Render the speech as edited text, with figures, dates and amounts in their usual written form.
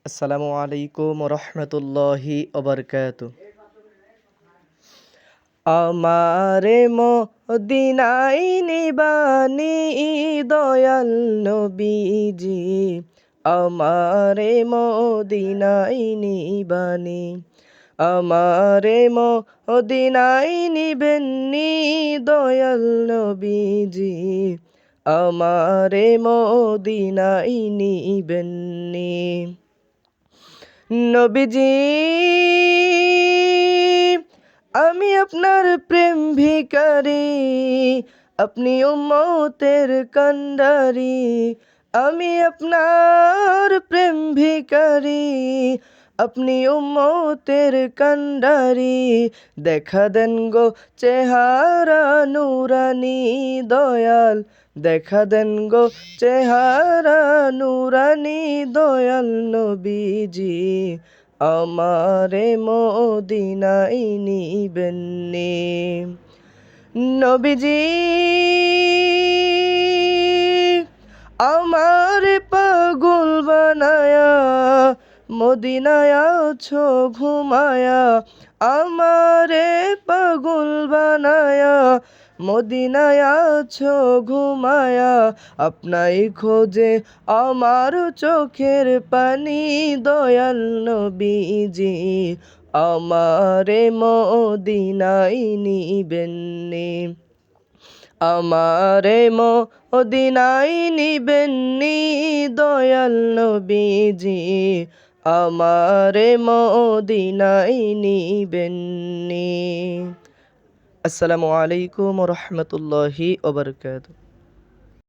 আসসালামু আলাইকুম রহমতুল্লাহি ওবরকাতু। আমারে মদিনায় নিবানি দয়াল নবীজি, আমারে মদিনায় নিবানি, আমারে মদিনায় নিবেননি দয়াল নবীজি, আমারে মদিনায় নিবেননি। নবীজি, আমি আপনার প্রেম ভিখারি, আপনি উম্মতের কান্ডারি। আমি আপনার প্রেম ভিখারি, আপনি উম্মতের কান্ডারি। দেখা দেন গো চেহারা নুরানি দয়াল, দেখা দেন গো চেহারা নুরানি দয়াল নবীজি, আমারে মদিনায় নিবেননি। নবীজি, আমার পাগল বানায়া মদিনায় আছো ঘুমায়া, আমারে পাগল বানায়া মদিনায় আছো ঘুমায়া। আপনাই খোঁজে আমার চোখের পানি দয়াল নবীজি, আমারে মদিনায় নিবেননি, আমারে মদিনায় নিবেননি দয়াল নবীজি, আমারে মদিনায় নিবেননি। আসসালামু আলাইকুম রহমতুল্লাহি ওবরকাতুহু।